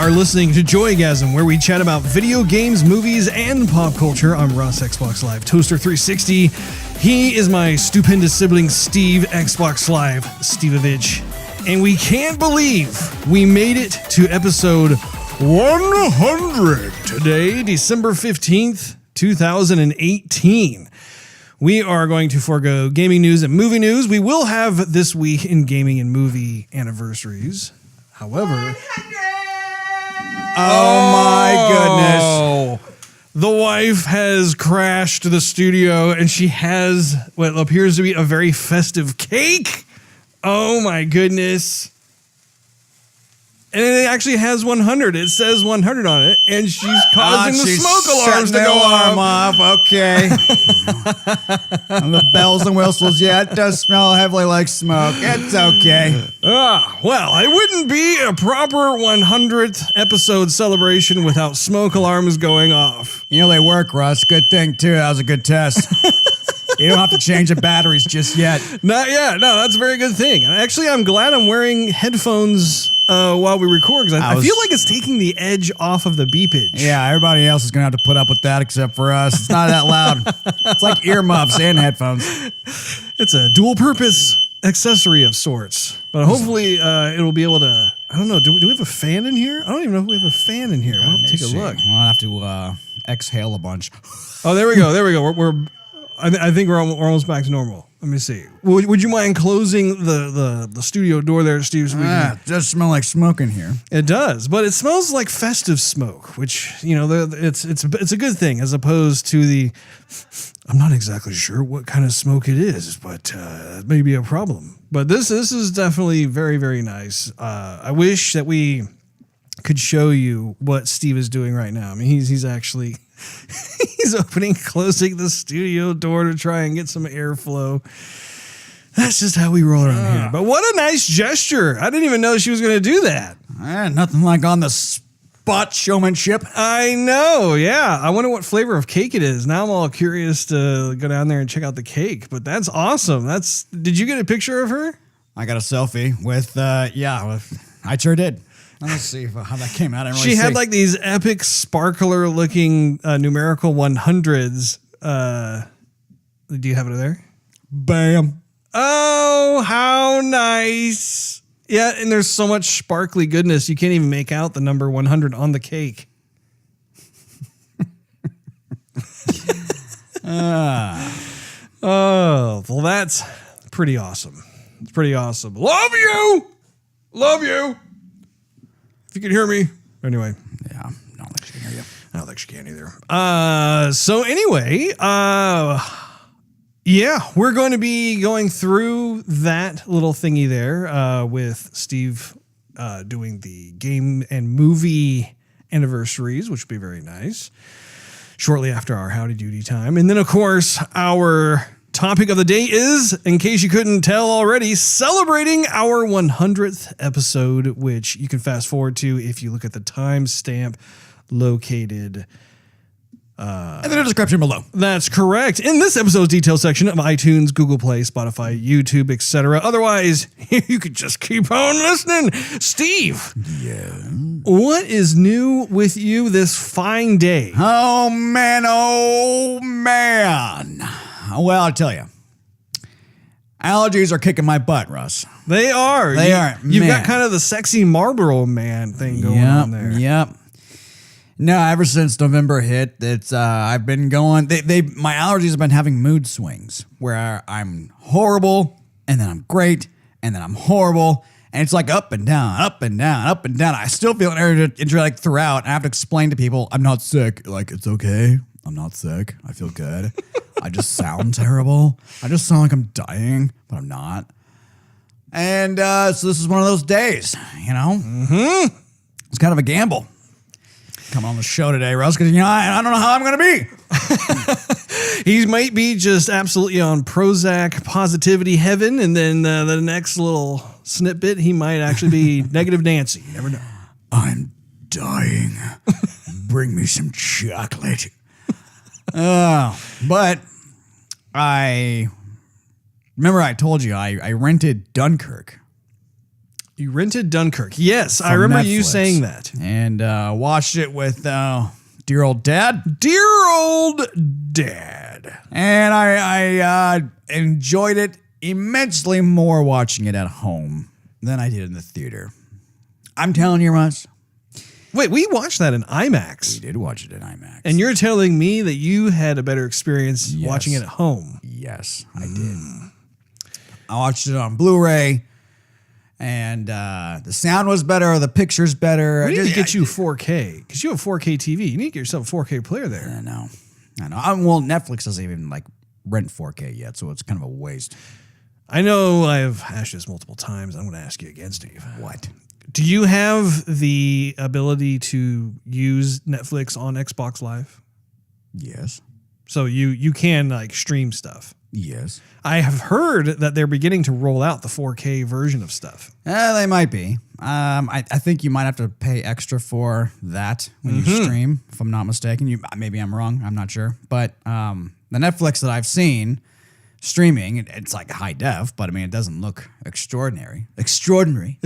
are listening to Joygasm, where we chat about video games, movies, and pop culture. I'm Russ, Xbox Live Toaster 360. He is my stupendous sibling, Steve, Xbox Live Stevavitch. And we can't believe we made it to episode 100 today, December 15th, 2018. We are going to forego gaming news and movie news. We will have this week in gaming and movie anniversaries. However... Oh my goodness. The wife has crashed the studio and she has what appears to be a very festive cake. Oh my goodness. And it actually has 100. It says 100 on it, and she's causing the smoke alarms to go off. Okay. And the bells and whistles, yeah, it does smell heavily like smoke. It's okay. Well, it wouldn't be a proper 100th episode celebration without smoke alarms going off. You know, they work, Russ. Good thing, too. That was a good test. You don't have to change the batteries just yet. Not yet. No, that's a very good thing. And actually, I'm glad I'm wearing headphones while we record, because I feel like it's taking the edge off of the beepage. Yeah, everybody else is going to have to put up with that except for us. It's not that loud. It's like earmuffs and headphones. It's a dual-purpose accessory of sorts. But hopefully it'll be able to... I don't know. Do we have a fan in here? I don't even know if we have a fan in here. We'll have to take a look. We'll have to exhale a bunch. Oh, there we go. There we go. I think we're almost back to normal. Let me see. Would you mind closing the studio door there, Steve? So it does smell like smoke in here. It does, but it smells like festive smoke, which, you know, it's a good thing as opposed to the... I'm not exactly sure what kind of smoke it is, but it may be a problem. But this is definitely very, very nice. I wish that we could show you what Steve is doing right now. I mean, he's actually... He's opening, closing the studio door to try and get some airflow. That's just how we roll around here. But what a nice gesture. I didn't even know she was going to do that. Nothing like on the spot showmanship. I know, yeah. I wonder what flavor of cake it is. Now I'm all curious to go down there and check out the cake. But that's awesome. Did you get a picture of her? I got a selfie with, I sure did. Let's see how that came out. She had like these epic sparkler looking numerical 100s. Do you have it there? Bam. Oh, how nice. Yeah, and there's so much sparkly goodness. You can't even make out the number 100 on the cake. Oh, well, that's pretty awesome. It's pretty awesome. Love you. Love you. If you can hear me. Anyway. Yeah, I don't think she can hear you. I don't think she can either. So anyway, yeah, we're going to be going through that little thingy there with Steve doing the game and movie anniversaries, which will be very nice, shortly after our Howdy Doody time. And then, of course, our... topic of the day is, in case you couldn't tell already, celebrating our 100th episode, which you can fast forward to if you look at the timestamp located in the description below. That's correct. In this episode's detail section of iTunes, Google Play, Spotify, YouTube, etc. Otherwise, you could just keep on listening. Steve, yeah, what is new with you this fine day? Oh, man. Well, I'll tell you. Allergies are kicking my butt, Russ. They are. You've got kind of the sexy Marlboro Man thing going on there. Yep. No, ever since November hit, it's I've been going. My allergies have been having mood swings where I'm horrible, and then I'm great, and then I'm horrible, and it's like up and down, up and down, up and down. I still feel energetic throughout. I have to explain to people I'm not sick. Like, it's okay. I'm not sick. I feel good. I just sound terrible. I just sound like I'm dying, but I'm not. And so this is one of those days, you know? Mm-hmm. It's kind of a gamble coming on the show today, Russ, because, you know, I don't know how I'm going to be. He might be just absolutely on Prozac positivity heaven, and then the next little snippet, he might actually be negative Nancy. You never know. I'm dying. Bring me some chocolate. But I remember I told you I rented Dunkirk You rented Dunkirk. Yes, I from remember you Netflix. saying that. And watched it with dear old dad. Dear old dad. And I enjoyed it immensely more watching it at home than I did in the theater. I'm telling you, Russ. Wait, we watched that in IMAX. We did watch it in IMAX. And you're telling me that you had a better experience Yes. watching it at home. Yes, I did. I watched it on Blu-ray, and the sound was better, the picture's better. We need to get you 4K because you have a 4K TV. You need to get yourself a 4K player there. I know. Well, Netflix doesn't even like rent 4K yet, so it's kind of a waste. I know I've asked this multiple times. I'm going to ask you again, Steve. What? Do you have the ability to use Netflix on Xbox Live? Yes. So you can like stream stuff. Yes. I have heard that they're beginning to roll out the 4K version of stuff. They might be. I think you might have to pay extra for that when you stream, if I'm not mistaken. Maybe I'm wrong. I'm not sure. But the Netflix that I've seen streaming, it's like high def, but I mean, it doesn't look extraordinary. Extraordinary.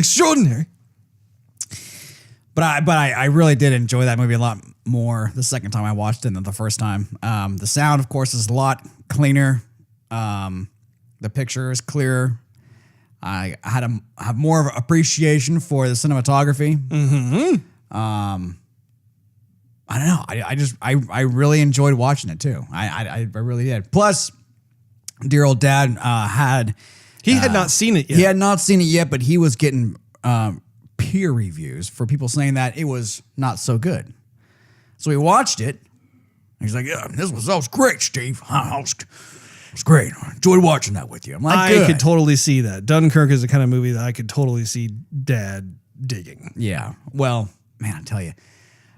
But I really did enjoy that movie a lot more the second time I watched it than the first time. The sound, of course, is a lot cleaner. The picture is clearer. I have more of an appreciation for the cinematography. I don't know. I really enjoyed watching it too. I really did. Plus, dear old dad had not seen it yet. He had not seen it yet, but he was getting peer reviews for people saying that it was not so good. So he watched it. He's like, "Yeah, that was great, Steve. It's great. I enjoyed watching that with you." I'm like, I could totally see that. Dunkirk is the kind of movie that I could totally see Dad digging. Yeah. Well, man, I tell you,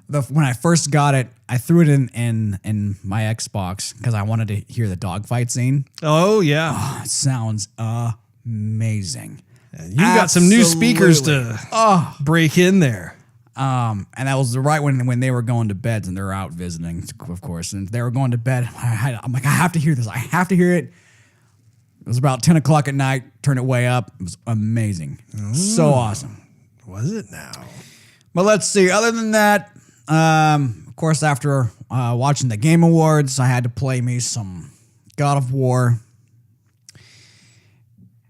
when I first got it, I threw it in my Xbox because I wanted to hear the dogfight scene. Oh yeah, It sounds amazing. and you got some new speakers to break in there. And that was right when they were going to bed and they're out visiting, of course, and they were going to bed. I'm like, I have to hear this. I have to hear it. It was about 10 o'clock at night. Turn it way up. It was amazing. So awesome. Was it now? But let's see. Other than that, of course, after watching the Game Awards, I had to play me some God of War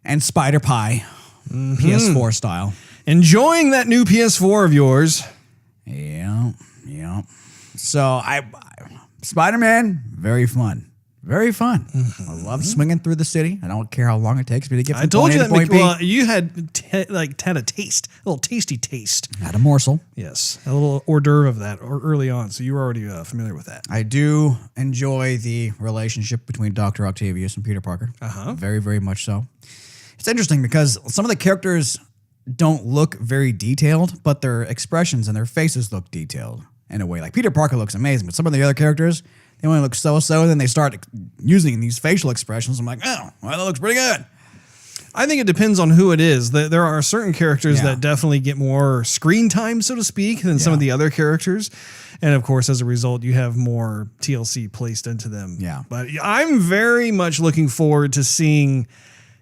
and Spider Pie, PS4 style. Enjoying that new PS4 of yours. Yeah. So Spider-Man, very fun. Very fun. I love swinging through the city. I don't care how long it takes me to get from I told point you A that. to point B. Well, you had had a taste, a little tasty taste. Had a morsel. Yes, a little hors d'oeuvre of that early on. So you were already familiar with that. I do enjoy the relationship between Dr. Octavius and Peter Parker. Very, very much so. It's interesting because some of the characters don't look very detailed, but their expressions and their faces look detailed in a way. Like Peter Parker looks amazing, but some of the other characters, they only look so-so, and then they start using these facial expressions. I'm like, oh, well, that looks pretty good. I think it depends on who it is. There are certain characters that definitely get more screen time, so to speak, than some of the other characters. And of course, as a result, you have more TLC placed into them. Yeah. But I'm very much looking forward to seeing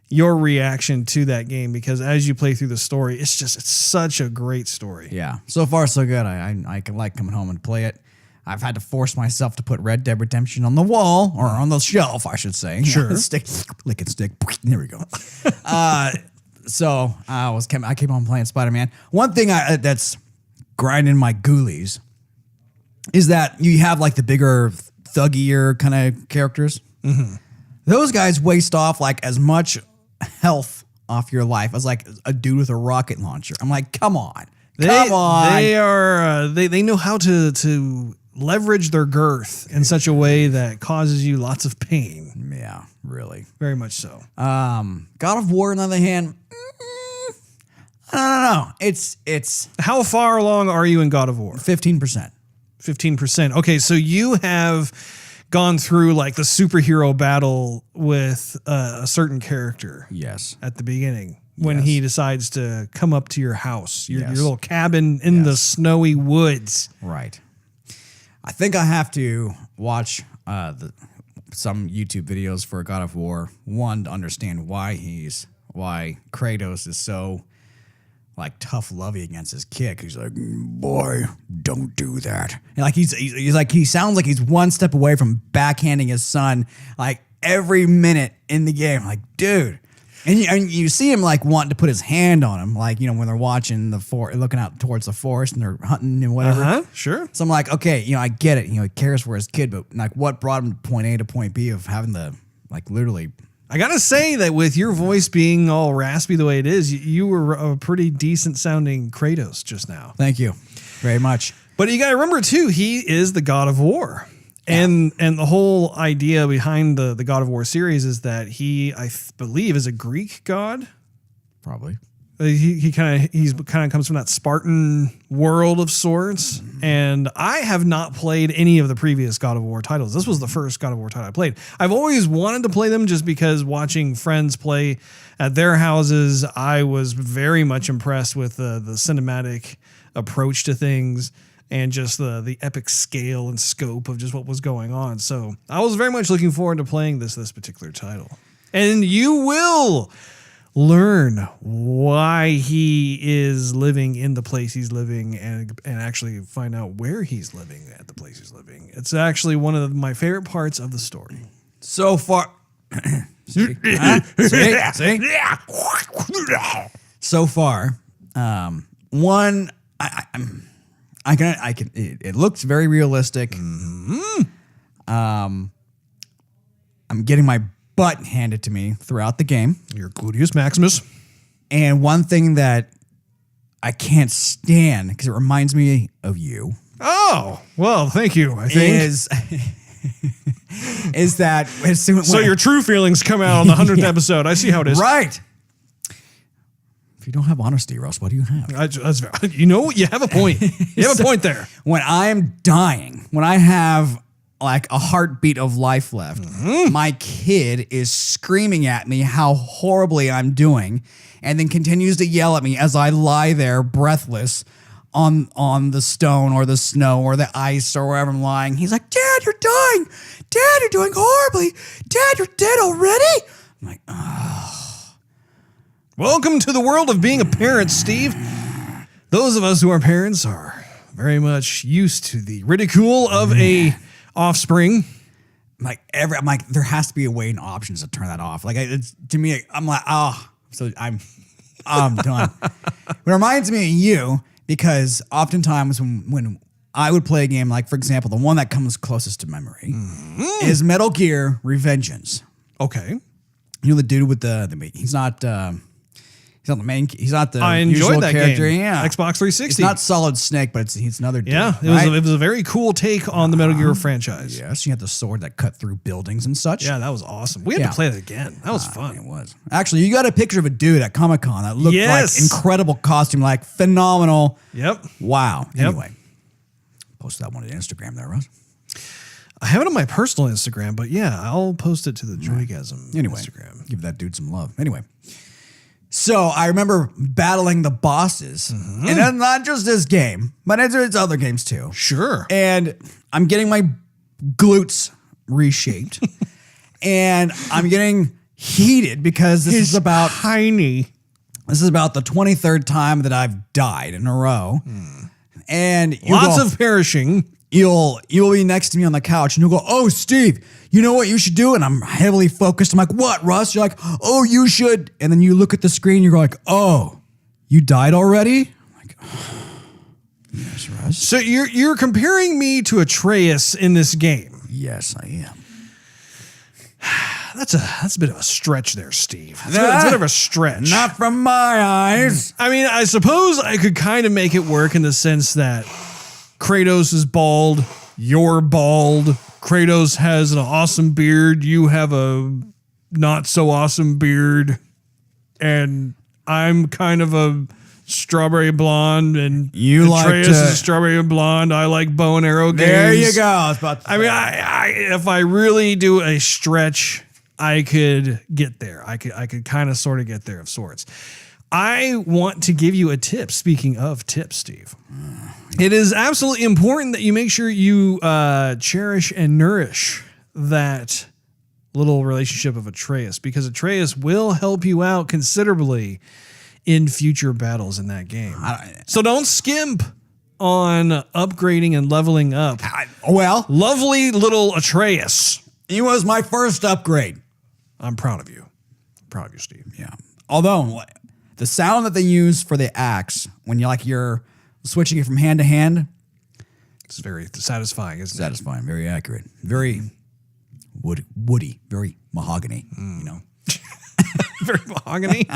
your reaction to that game, because as you play through the story, it's such a great story. Yeah. So far, so good. I can like coming home and play it. I've had to force myself to put Red Dead Redemption on the wall, or on the shelf, I should say. Sure. Lick and stick. There we go. So I came on playing Spider-Man. One thing that's grinding my ghoulies is that you have like the bigger, thuggier kind of characters. Mm-hmm. Those guys waste off like as much health off your life as like a dude with a rocket launcher. I'm like, come on. Come on. They are they know how to leverage their girth in such a way that causes you lots of pain. Yeah, really. Very much so. God of War, on the other hand, I don't know. It's How far along are you in God of War? 15%. 15%. Okay, so you have gone through like the superhero battle with a certain character. Yes. At the beginning, when he decides to come up to your house, your little cabin in the snowy woods. Right. I think I have to watch some YouTube videos for God of War. One, to understand why Kratos is so like tough lovey against his kid. He's like, boy, don't do that. And like he's like, he sounds like he's one step away from backhanding his son like every minute in the game. Like, dude. And you see him like wanting to put his hand on him, like, you know, when they're watching looking out towards the forest and they're hunting and whatever. Sure. So I'm like, okay, you know, I get it. You know, he cares for his kid, but like, what brought him to point A to point B of having the like literally. I gotta say that with your voice being all raspy the way it is, you were a pretty decent sounding Kratos just now. Thank you very much. But you gotta remember too, he is the God of War. And the whole idea behind the God of War series is that he, I believe, is a Greek god. Probably. He's kind of comes from that Spartan world of sorts. And I have not played any of the previous God of War titles. This was the first God of War title I played. I've always wanted to play them just because watching friends play at their houses, I was very much impressed with the cinematic approach to things. And just the epic scale and scope of just what was going on. So I was very much looking forward to playing this particular title. And you will learn why he is living in the place he's living and actually find out where he's living at the place he's living. It's actually one of my favorite parts of the story. So far. See? So far, it looks very realistic. Mm-hmm. I'm getting my butt handed to me throughout the game. You're Gluteus Maximus. And one thing that I can't stand, because it reminds me of you. Oh, well, thank you, I think. Is that... So your true feelings come out on the 100th episode. I see how it is. Right. If you don't have honesty, Russ, what do you have? You know what? You have a point. You have a point there. When I am dying, when I have like a heartbeat of life left, my kid is screaming at me how horribly I'm doing and then continues to yell at me as I lie there breathless on the stone or the snow or the ice or wherever I'm lying. He's like, Dad, you're dying. Dad, you're doing horribly. Dad, you're dead already. I'm like, oh. Welcome to the world of being a parent, Steve. Those of us who are parents are very much used to the ridicule of a offspring. I'm like, there has to be a way and options to turn that off. Like, to me, I'm like, so I'm done. It reminds me of you because oftentimes when I would play a game, like for example, the one that comes closest to memory is Metal Gear Revengeance. Okay, you know the dude with the he's not the main. He's not the I usual enjoyed that character. game. Yeah, Xbox 360. It's not Solid Snake, but he's another dude. Yeah, it was a very cool take on the Metal Gear franchise. Yes, you had the sword that cut through buildings and such. Yeah, that was awesome. We had to play that again. That was fun. It was. Actually, you got a picture of a dude at Comic-Con that looked like incredible costume, like phenomenal. Yep. Wow. Yep. Anyway, post that one to Instagram there, Russ. I have it on my personal Instagram, but yeah, I'll post it to the Joygasm Instagram. Give that dude some love. Anyway. So I remember battling the bosses, and then not just this game, but it's other games too. Sure. And I'm getting my glutes reshaped, and I'm getting heated because this is about tiny. This is about the 23rd time that I've died in a row, and lots of perishing. You'll be next to me on the couch, and you'll go, "Oh, Steve, you know what you should do?" And I'm heavily focused. I'm like, "What, Russ?" You're like, "Oh, you should." And then you look at the screen. You're like, "Oh, you died already?" I'm like, oh, "Yes, Russ." So you're comparing me to Atreus in this game. Yes, I am. That's a bit of a stretch there, Steve. It's a bit of a stretch. Not from my eyes. I mean, I suppose I could kind of make it work in the sense that Kratos is bald, you're bald. Kratos has an awesome beard, you have a not so awesome beard, and I'm kind of a strawberry blonde, and Atreus is a strawberry blonde. I like bow and arrow games. There you go. If I really do a stretch, I could get there. I could kind of sort of get there of sorts. I want to give you a tip. Speaking of tips, Steve, it is absolutely important that you make sure you cherish and nourish that little relationship of Atreus, because Atreus will help you out considerably in future battles in that game. So don't skimp on upgrading and leveling up. Well, Lovely little Atreus. he was my first upgrade. I'm proud of you. Proud of you, Steve. Yeah. Although the sound that they use for the axe when you're switching it from hand to hand, It's very satisfying, isn't it? satisfying, very accurate, very woody, very mahogany. Very mahogany.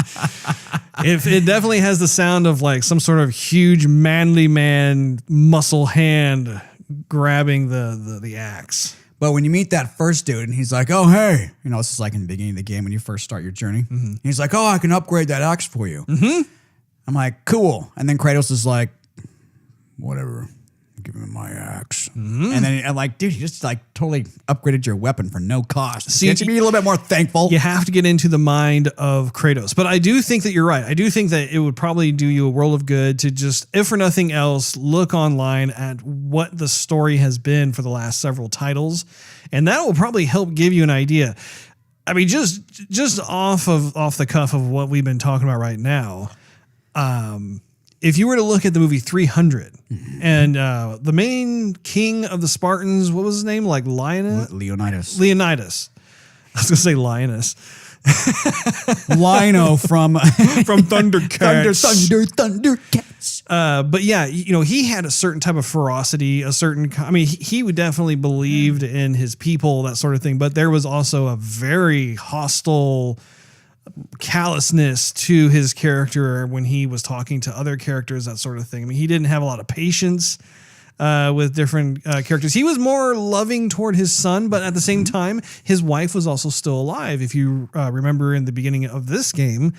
If it definitely has the sound of like some sort of huge manly man muscle hand grabbing the axe. But when you meet that first dude and he's like, "Oh hey," this is like in the beginning of the game when you first start your journey. He's like, "Oh, I can upgrade that axe for you." I'm like, "Cool," and then Kratos is like, "Whatever." Give me my axe. And then I'm like, dude, you just like totally upgraded your weapon for no cost. See, Can't you be a little bit more thankful? You have to get into the mind of Kratos. But I do think that you're right. I do think that it would probably do you a world of good to just, if for nothing else, look online at what the story has been for the last several titles. And that will probably help give you an idea. I mean, just off the cuff of what we've been talking about right now, if you were to look at the movie 300 and the main king of the Spartans, what was his name? Like Leonidas. Leonidas. I was going to say Lioness. Lino from Thundercats. Thundercats. But yeah, he had a certain type of ferocity, he would definitely believed in his people, that sort of thing. But there was also a very hostile callousness to his character when he was talking to other characters, that sort of thing. I mean, he didn't have a lot of patience with different characters. He was more loving toward his son, but at the same time, his wife was also still alive. If you remember in the beginning of this game,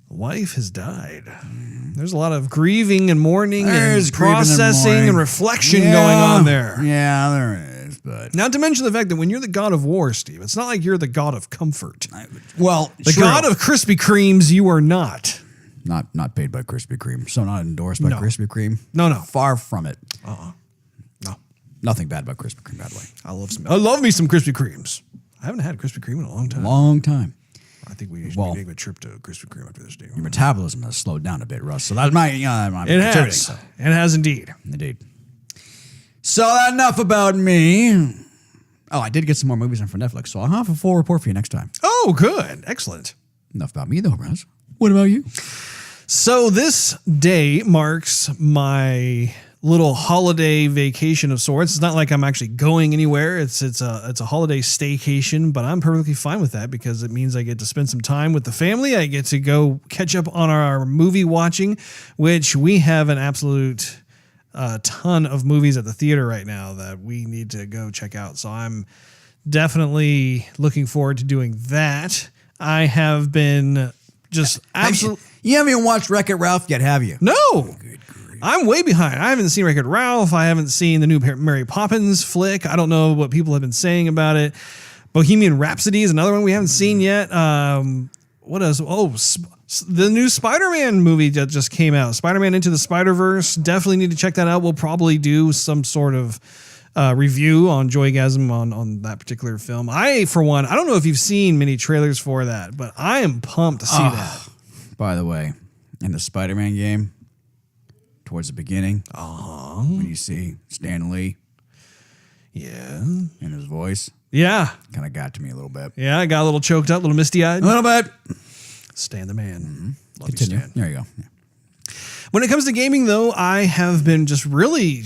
the wife has died. There's a lot of grieving and mourning and processing and reflection going on there. Yeah, there is. But not to mention the fact that when you're the god of war, Steve, it's not like you're the god of comfort. The true. god of Krispy Kremes, you are not. Not paid by Krispy Kreme, so not endorsed by Krispy Kreme. No. Far from it. No. Nothing bad about Krispy Kreme, by the way. I love me some Krispy Kremes. I haven't had Krispy Kreme in a long time. Long time. I think we should make a trip to Krispy Kreme after this day. Your metabolism has slowed down a bit, Russ. So that's my It has. So. It has indeed. Indeed. So enough about me. Oh, I did get some more movies in for Netflix, so I'll have a full report for you next time. Oh, good. Excellent. Enough about me, though, Russ. What about you? So this day marks my little holiday vacation of sorts. It's not like I'm actually going anywhere. It's a holiday staycation, but I'm perfectly fine with that because it means I get to spend some time with the family. I get to go catch up on our movie watching, which we have an absolute ton of movies at the theater right now that we need to go check out. So I'm definitely looking forward to doing that. I have been just absolutely... You haven't even watched Wreck-It Ralph yet, have you? No. Good grief. I'm way behind. I haven't seen Wreck-It Ralph. I haven't seen the new Mary Poppins flick. I don't know what people have been saying about it. Bohemian Rhapsody is another one we haven't seen yet. What else? Oh, the new Spider-Man movie that just came out. Spider-Man Into the Spider-Verse. Definitely need to check that out. We'll probably do some sort of review on Joygasm on that particular film. For one, I don't know if you've seen many trailers for that, but I am pumped to see that. By the way, in the Spider-Man game, towards the beginning, when you see Stan Lee, and his voice, kind of got to me a little bit. Yeah, I got a little choked up, a little misty-eyed. A little bit. Stan the man. Love Continue. you, Stan. There you go. Yeah. When it comes to gaming, though, I have been just really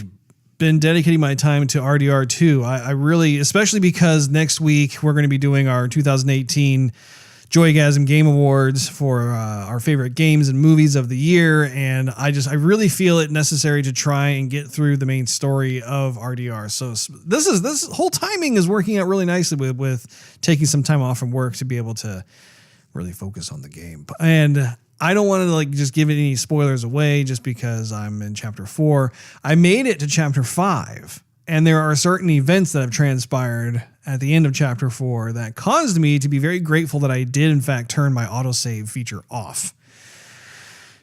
been dedicating my time to RDR 2. I really, especially because next week we're going to be doing our 2018 Joygasm Game Awards for our favorite games and movies of the year, and I really feel it necessary to try and get through the main story of RDR. So this whole timing is working out really nicely with taking some time off from work to be able to really focus on the game. And I don't want to just give any spoilers away just because I'm in chapter 4. I made it to chapter 5, and there are certain events that have transpired at the end of chapter 4 that caused me to be very grateful that I did in fact turn my autosave feature off.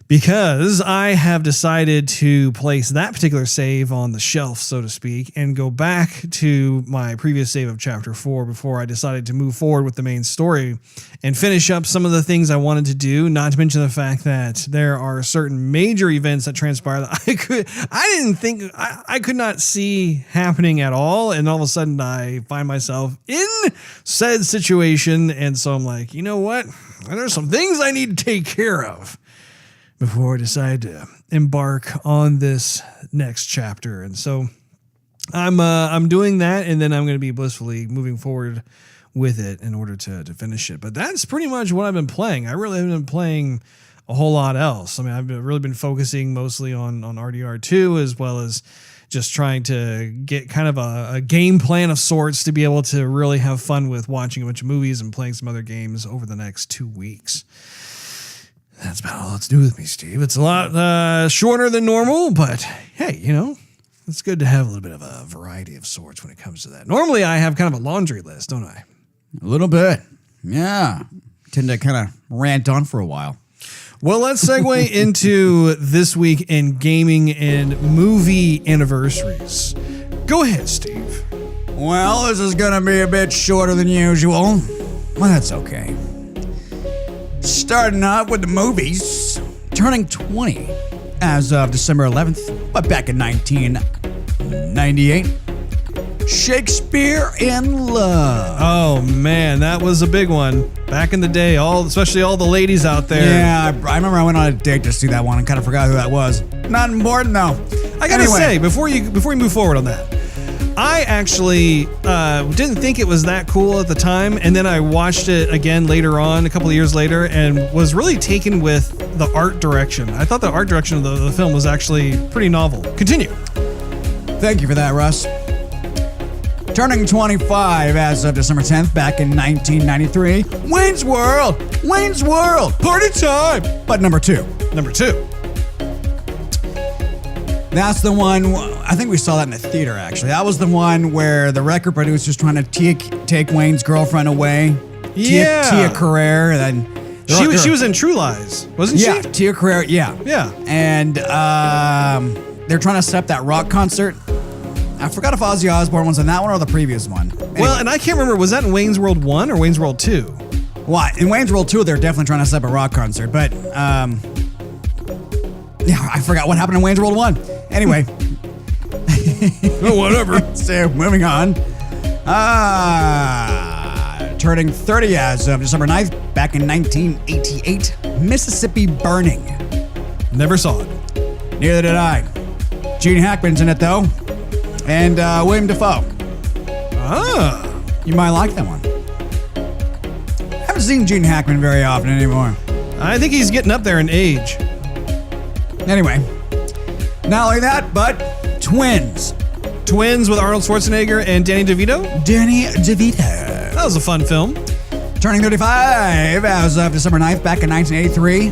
because I have decided to place that particular save on the shelf, so to speak, and go back to my previous save of Chapter 4 before I decided to move forward with the main story and finish up some of the things I wanted to do, not to mention the fact that there are certain major events that transpire that I could not see happening at all, and all of a sudden I find myself in said situation, and so I'm like, you know what? There's some things I need to take care of before I decide to embark on this next chapter. And so I'm doing that, and then I'm going to be blissfully moving forward with it in order to finish it. But that's pretty much what I've been playing. I really haven't been playing a whole lot else. I mean, I've really been focusing mostly on RDR2, as well as just trying to get kind of a game plan of sorts to be able to really have fun with watching a bunch of movies and playing some other games over the next 2 weeks. That's about all it's do with me, Steve. It's a lot shorter than normal, but hey, you know, it's good to have a little bit of a variety of sorts when it comes to that. Normally, I have kind of a laundry list, don't I? A little bit. Yeah. Tend to kind of rant on for a while. Well, let's segue into this week in gaming and movie anniversaries. Go ahead, Steve. Well, this is going to be a bit shorter than usual. Well, that's okay. Starting off with the movies, turning 20 as of December 11th, but back in 1998, Shakespeare in Love. Oh man, that was a big one back in the day. Especially all the ladies out there. Yeah, I remember I went on a date to see that one and kind of forgot who that was. Not important though. I gotta say, before you move forward on that, I actually didn't think it was that cool at the time, and then I watched it again later on, a couple of years later, and was really taken with the art direction. I thought the art direction of the film was actually pretty novel. Continue. Thank you for that, Russ. Turning 25 as of December 10th, back in 1993, Wayne's World! Wayne's World! Party time! But number two. That's the one, I think we saw that in the theater, actually. That was the one where the record producer's trying to take Wayne's girlfriend away. Yeah. Tia Carrere. And then she was in True Lies, wasn't she? Yeah, Tia Carrere, yeah. Yeah. And they're trying to set up that rock concert. I forgot if Ozzy Osbourne was in that one or the previous one. Anyway. Well, and I can't remember, was that in Wayne's World 1 or Wayne's World 2? Well, in Wayne's World 2, they're definitely trying to set up a rock concert, but yeah, I forgot what happened in Wayne's World 1. Anyway. Oh, whatever. So, moving on. Turning 30 as of December 9th, back in 1988, Mississippi Burning. Never saw it. Neither did I. Gene Hackman's in it, though. And William Dafoe. Ah. You might like that one. I haven't seen Gene Hackman very often anymore. I think he's getting up there in age. Anyway, not only that, but Twins. Twins with Arnold Schwarzenegger and Danny DeVito? Danny DeVito. That was a fun film. Turning 35 as of December 9th, back in 1983.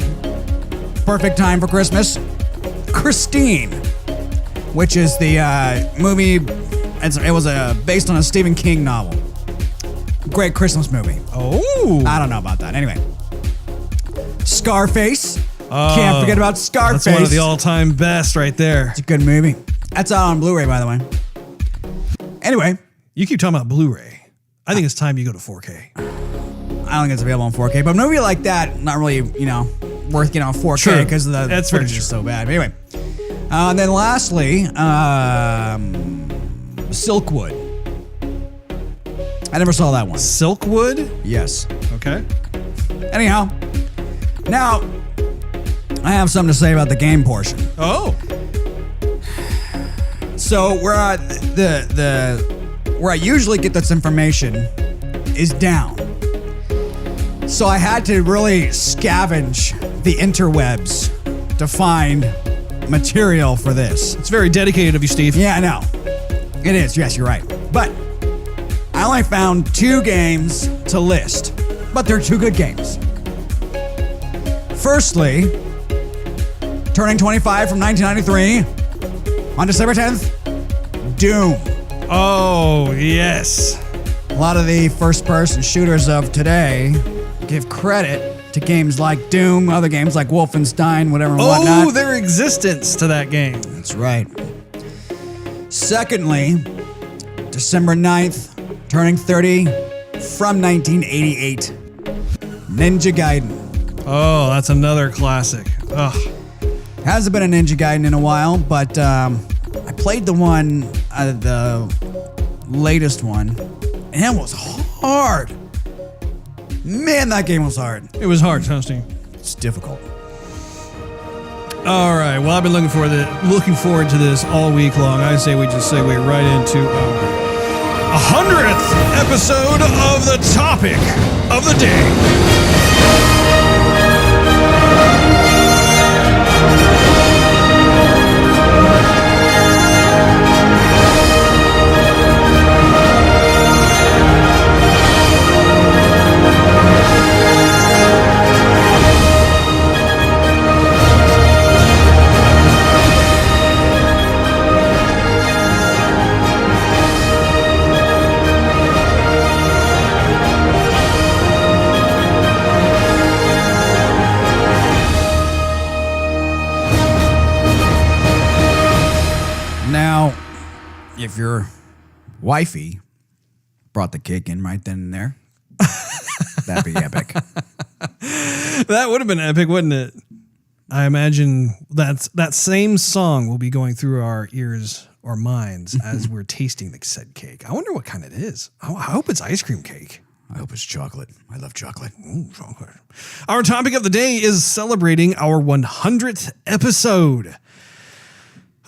Perfect time for Christmas. Christine, which is the movie, it was based on a Stephen King novel. Great Christmas movie. Oh. I don't know about that. Anyway. Scarface. Can't forget about Scarface. That's one of the all-time best right there. It's a good movie. That's out on Blu-ray, by the way. Anyway. You keep talking about Blu-ray. I think it's time you go to 4K. I don't think it's available on 4K, but a movie like that, not really, worth getting on 4K because the footage is so bad. But anyway. And then lastly, Silkwood. I never saw that one. Silkwood? Yes. Okay. Anyhow, now I have something to say about the game portion. Oh. So where I usually get this information is down. So I had to really scavenge the interwebs to find material for this. It's very dedicated of you, Steve. Yeah, I know. It is. Yes, you're right. But I only found 2 games to list, but they're 2 good games. Firstly, turning 25 from 1993, on December 10th, Doom. Oh, yes. A lot of the first-person shooters of today give credit to games like Doom, other games like Wolfenstein, whatever and Oh, whatnot. their existence to that game. That's right. Secondly, December 9th, turning 30 from 1988, Ninja Gaiden. Oh, that's another classic. Ugh. Hasn't been a Ninja Gaiden in a while, but I played the latest one, and it was hard. Man, that game was hard. It was hard, Steve. It's difficult. All right. Well, I've been looking forward to this all week long. I say we just segue right into our 100th episode of the topic of the day. Now, if your wifey brought the cake in right then and there, that'd be epic. That would have been epic, wouldn't it? I imagine that same song will be going through our ears or minds as we're tasting the said cake. I wonder what kind it is. I hope it's ice cream cake. I hope it's chocolate. I love chocolate. Ooh, chocolate. Our topic of the day is celebrating our 100th episode.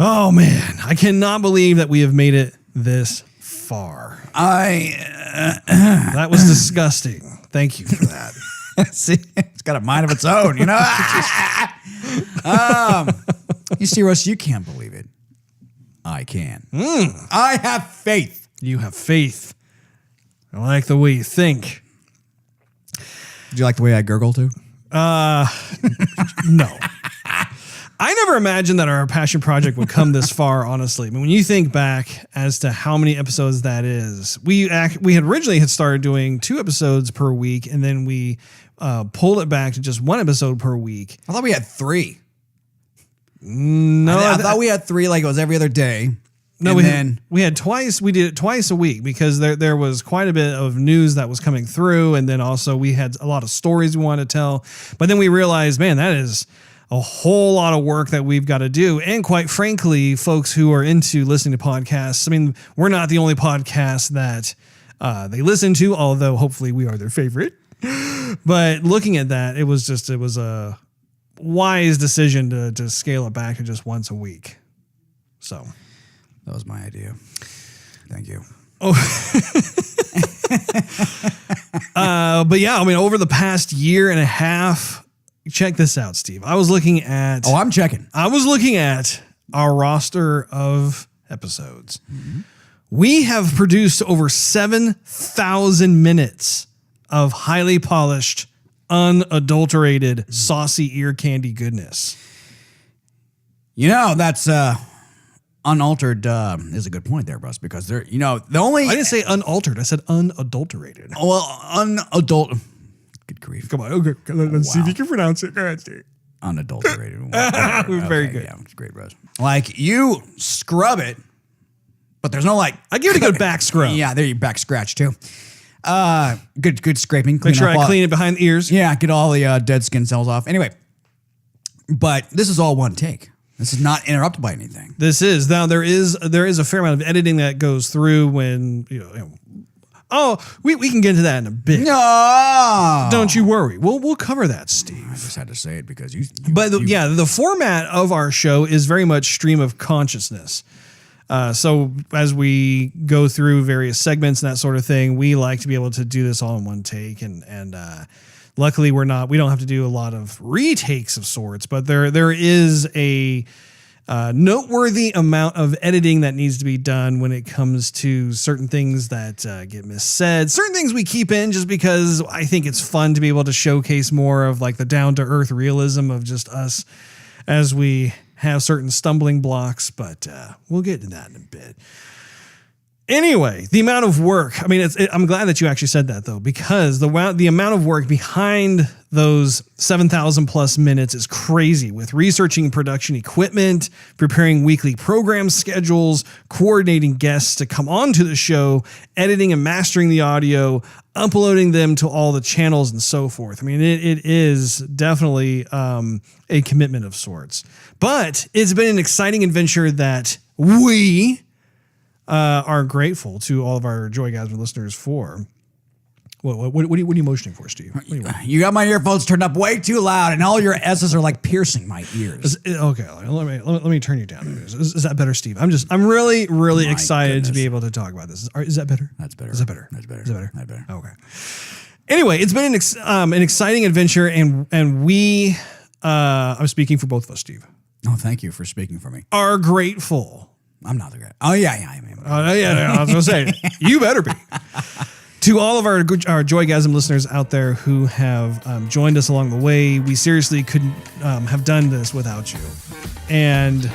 Oh man, I cannot believe that we have made it this far. That was disgusting. Thank you for that. See, it's got a mind of its own, you know? You see, Russ, you can't believe it. I can. I have faith. You have faith. I like the way you think. Did you like the way I gurgle too? No. I never imagined that our passion project would come this far, honestly. I mean, when you think back as to how many episodes that is, we had originally started doing 2 episodes per week, and then we pulled it back to just 1 episode per week. I thought we had 3. No, I thought we had 3, like it was every other day. No, we had twice. We did it twice a week because there was quite a bit of news that was coming through, and then also we had a lot of stories we wanted to tell. But then we realized, man, that is a whole lot of work that we've got to do. And quite frankly, folks who are into listening to podcasts, I mean, we're not the only podcast that they listen to, although hopefully we are their favorite. But looking at that, it was a wise decision to scale it back to just once a week. So that was my idea. Thank you. Oh, but yeah, I mean, over the past year and a half, check this out, Steve. I was looking at. Oh, I'm checking. I was looking at our roster of episodes. Mm-hmm. We have produced over 7,000 minutes of highly polished, unadulterated, saucy ear candy goodness. You know, that's unaltered is a good point there, Russ, because they're, you know, the only. I didn't say unaltered. I said unadulterated. Oh, well, unadulterated. Good grief. Come on. Okay. Let's see if you can pronounce it. Go ahead, Steve. Unadulterated. Very good. Yeah, it's great, Russ. Like, you scrub it, but there's no like. I give it a good back scrub. Yeah, there you back scratch too. Good scraping. Make sure I clean it behind the ears. Yeah, get all the dead skin cells off. Anyway, but this is all one take. This is not interrupted by anything. This is now there is a fair amount of editing that goes through when you know. Oh, we can get into that in a bit. No, don't you worry. We'll cover that, Steve. I just had to say it because you But the format of our show is very much stream of consciousness. So as we go through various segments and that sort of thing, we like to be able to do this all in one take. And luckily we don't have to do a lot of retakes of sorts, but there is a noteworthy amount of editing that needs to be done when it comes to certain things that get missaid, certain things we keep in just because I think it's fun to be able to showcase more of like the down to earth realism of just us as we have certain stumbling blocks, but we'll get to that in a bit. Anyway, the amount of work. I mean, I'm glad that you actually said that though, because the amount of work behind those 7,000 plus minutes is crazy, with researching production equipment, preparing weekly program schedules, coordinating guests to come onto the show, editing and mastering the audio, uploading them to all the channels and so forth. I mean, it is definitely a commitment of sorts, but it's been an exciting adventure that we are grateful to all of our Joygasm listeners for. What are you motioning for, Steve? You got my earphones turned up way too loud, and all your S's are like piercing my ears. Okay, let me turn you down. Is that better, Steve? I'm really excited to be able to talk about this. Is that better? That's better. Is that better? That's better. Is that better? That's better. Okay. Anyway, it's been an exciting adventure, and we, I'm speaking for both of us, Steve. Oh, thank you for speaking for me. Are grateful. I'm not the guy. Oh yeah, I am. Yeah, I was gonna say you better be. To all of our Joygasm listeners out there who have joined us along the way, we seriously couldn't have done this without you. And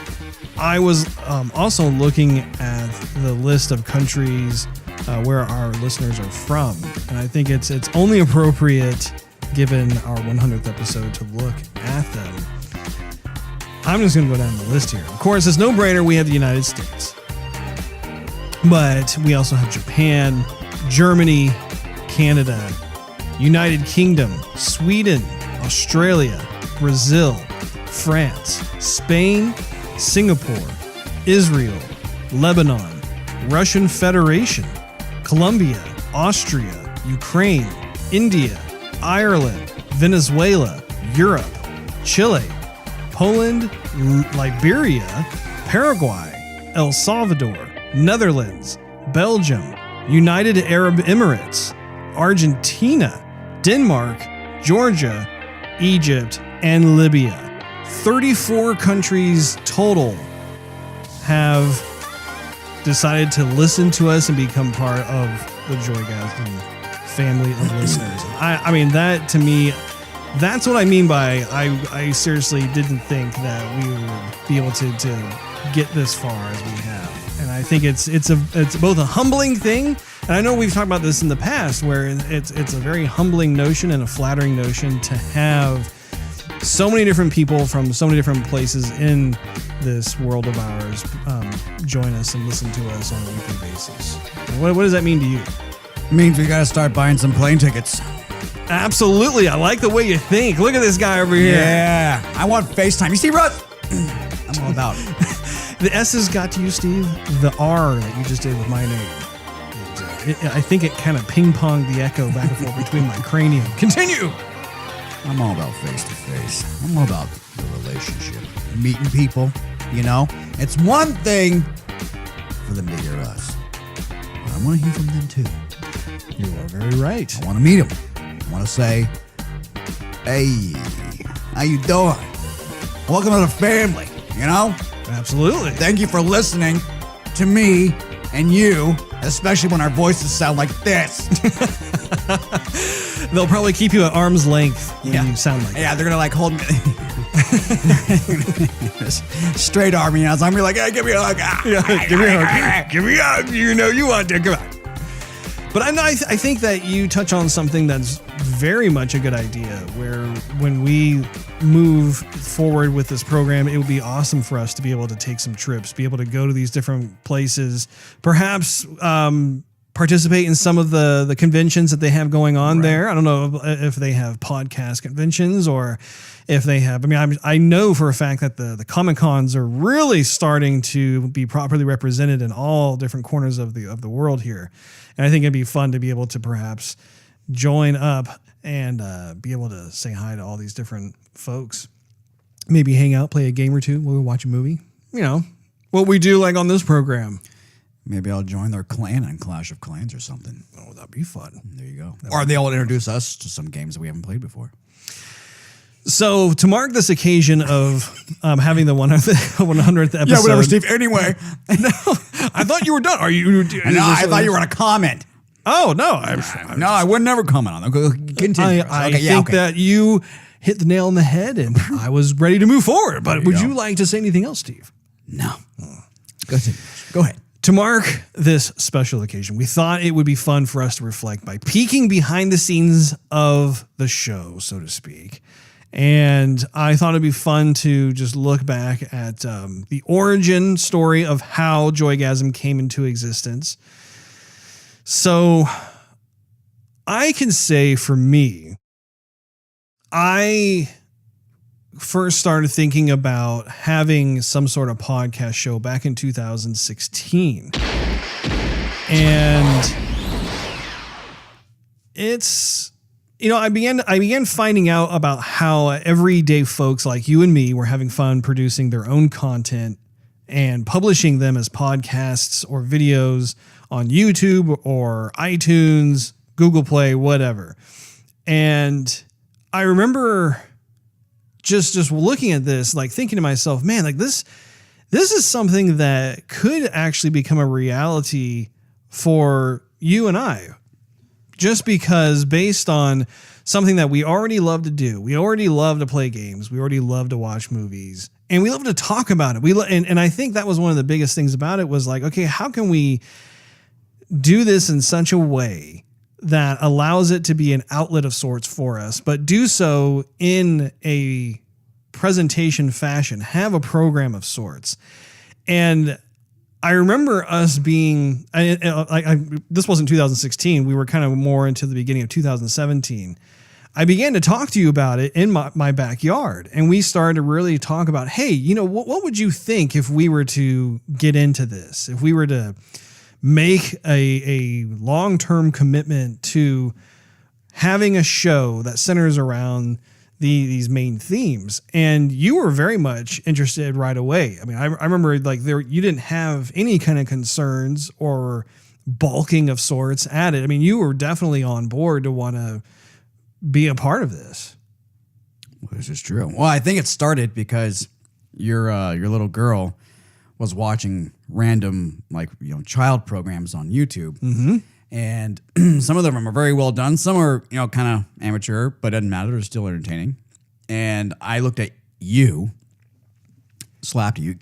I was also looking at the list of countries where our listeners are from, and I think it's only appropriate, given our 100th episode, to look at them. I'm just going to go down the list here. Of course, it's no brainer. We have the United States, but we also have Japan, Germany, Canada, United Kingdom, Sweden, Australia, Brazil, France, Spain, Singapore, Israel, Lebanon, Russian Federation, Colombia, Austria, Ukraine, India, Ireland, Venezuela, Europe, Chile, Poland, Liberia, Paraguay, El Salvador, Netherlands, Belgium, United Arab Emirates, Argentina, Denmark, Georgia, Egypt, and Libya. 34 countries total have decided to listen to us and become part of the Joygasm family of listeners. I mean, that to me, that's what I mean by I seriously didn't think that we would be able to get this far as we have. And I think it's both a humbling thing, and I know we've talked about this in the past, where it's a very humbling notion and a flattering notion to have so many different people from so many different places in this world of ours join us and listen to us on a weekly basis. What does that mean to you? It means we got to start buying some plane tickets. Absolutely. I like the way you think. Look at this guy over here. Yeah. I want FaceTime. You see, Russ? I'm all about it. The S's got to you, Steve. The R that you just did with my name. I think it kind of ping-ponged the echo back and forth between my cranium. Continue. I'm all about face-to-face. I'm all about the relationship. Meeting people, you know? It's one thing for them to hear us, but I want to hear from them too. You are very right. I want to meet them. I want to say, hey, how you doing? Welcome to the family, you know? Absolutely. Thank you for listening to me and you, especially when our voices sound like this. They'll probably keep you at arm's length when you sound like they're going to like hold me. Straight arm me. I'm like, hey, give me a hug. Give me a hug. Give me a hug. You know you want to. Come on. But I think that you touch on something that's very much a good idea, where when we move forward with this program, it would be awesome for us to be able to take some trips, be able to go to these different places, perhaps participate in some of the conventions that they have going on there. I don't know if they have podcast conventions or if they have. I mean, I know for a fact that the Comic Cons are really starting to be properly represented in all different corners of the world here. And I think it'd be fun to be able to perhaps join up and be able to say hi to all these different folks. Maybe hang out, play a game or two, we'll watch a movie. You know, what we do like on this program. Maybe I'll join their clan on Clash of Clans or something. Oh, that'd be fun. There you go. Or they'll introduce us to some games that we haven't played before. So to mark this occasion of having the 100th episode. Yeah, whatever, Steve. Anyway. No, I thought you were done. Are you? I thought you were going to comment. Oh, no. I would never comment on them. Continue. I think that you hit the nail on the head and I was ready to move forward. But would you like to say anything else, Steve? No. Go ahead. To mark this special occasion, we thought it would be fun for us to reflect by peeking behind the scenes of the show, so to speak. And I thought it'd be fun to just look back at the origin story of how Joygasm came into existence. So I can say for me, I first started thinking about having some sort of podcast show back in 2016. And it's, I began finding out about how everyday folks like you and me were having fun producing their own content and publishing them as podcasts or videos on YouTube or iTunes, Google Play, whatever. And I remember just looking at this, like thinking to myself, man, like this is something that could actually become a reality for you and I, just because based on something that we already love to do. We already love to play games. We already love to watch movies, and we love to talk about it. And I think that was one of the biggest things about it was like, okay, how can we do this in such a way that allows it to be an outlet of sorts for us, but do so in a presentation fashion, have a program of sorts. And I remember us being, this wasn't 2016. We were kind of more into the beginning of 2017. I began to talk to you about it in my backyard, and we started to really talk about, hey, what would you think if we were to get into this? If we were to make a long-term commitment to having a show that centers around these main themes. And you were very much interested right away. I mean, I remember like you didn't have any kind of concerns or balking of sorts at it. I mean, you were definitely on board to want to be a part of this. Well, this is true. Well, I think it started because your little girl was watching random child programs on YouTube. Mm-hmm. And some of them are very well done. Some are, kind of amateur, but doesn't matter. They're still entertaining. And I looked at you, slapped you,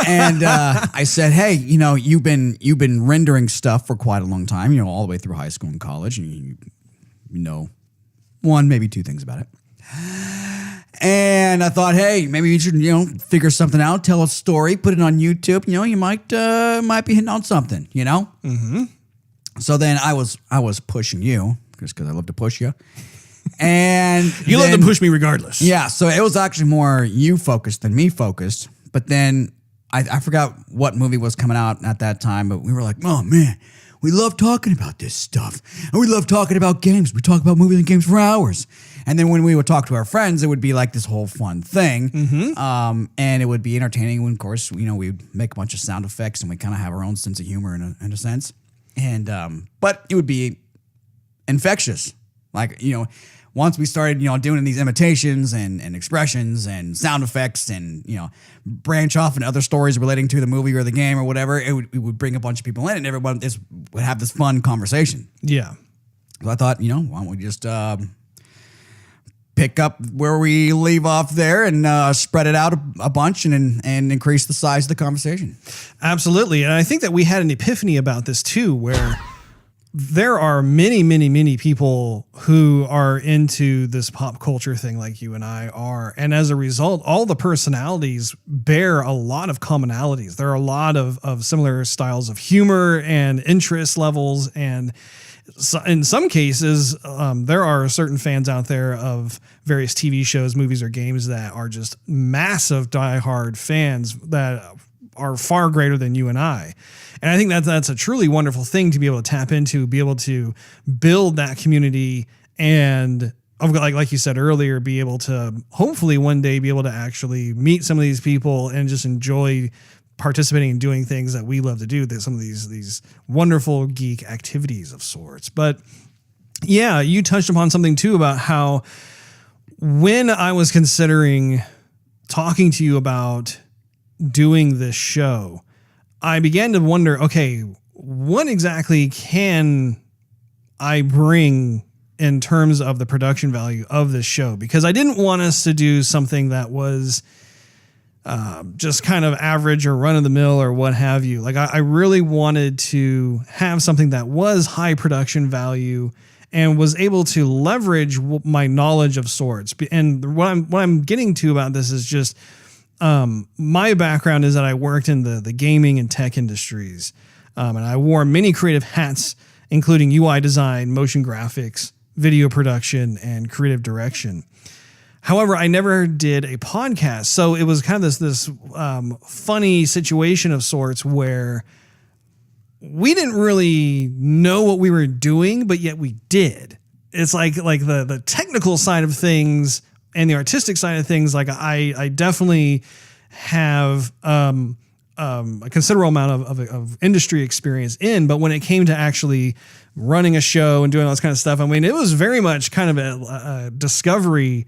and I said, hey, you've been rendering stuff for quite a long time, all the way through high school and college. And you know one, maybe two things about it. And I thought, hey, maybe you should, figure something out, tell a story, put it on YouTube. You might be hitting on something, Mm-hmm. So then I was pushing you just because I love to push you, and you love to push me regardless. Yeah. So it was actually more you focused than me focused. But then I forgot what movie was coming out at that time, but we were like, oh man, we love talking about this stuff, and we love talking about games. We talk about movies and games for hours. And then when we would talk to our friends, it would be like this whole fun thing. Mm-hmm. And it would be entertaining. And of course, we'd make a bunch of sound effects, and we kind of have our own sense of humor in a sense. And but it would be infectious. Like, once we started, doing these imitations and expressions and sound effects and, branch off into other stories relating to the movie or the game or whatever, it would bring a bunch of people in, and everyone would have this fun conversation. Yeah. So I thought, why don't we just pick up where we leave off there and spread it out a bunch and increase the size of the conversation. Absolutely. And I think that we had an epiphany about this too, where there are many, many, many people who are into this pop culture thing like you and I are. And as a result, all the personalities bear a lot of commonalities. There are a lot of similar styles of humor and interest levels. And so in some cases, there are certain fans out there of various TV shows, movies, or games that are just massive diehard fans that are far greater than you and I. And I think that's a truly wonderful thing to be able to tap into, be able to build that community, and like you said earlier, be able to hopefully one day be able to actually meet some of these people and just enjoy participating and doing things that we love to do, some of these wonderful geek activities of sorts. But yeah, you touched upon something too about how when I was considering talking to you about doing this show, I began to wonder, okay, what exactly can I bring in terms of the production value of this show? Because I didn't want us to do something that was just kind of average or run of the mill or what have you. Like I really wanted to have something that was high production value and was able to leverage my knowledge of swords. And what I'm getting to about this is just my background is that I worked in the gaming and tech industries, and I wore many creative hats, including UI design, motion graphics, video production, and creative direction. However, I never did a podcast, so it was kind of this funny situation of sorts where we didn't really know what we were doing, but yet we did. It's like the technical side of things and the artistic side of things. Like I definitely have a considerable amount of industry experience in, but when it came to actually running a show and doing all this kind of stuff, I mean, it was very much kind of a discovery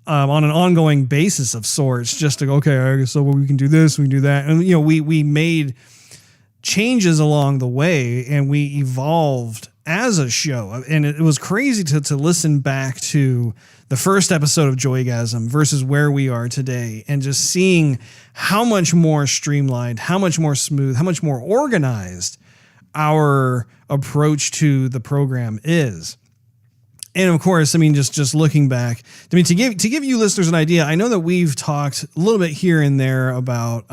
on an ongoing basis of sorts, just to go, okay, so we can do this, we can do that. And, you know, we made changes along the way and we evolved as a show. And it was crazy to listen back to the first episode of Joygasm versus where we are today and just seeing how much more streamlined, how much more smooth, how much more organized our approach to the program is. And of course, I mean, just looking back, I mean, to give you listeners an idea, I know that we've talked a little bit here and there about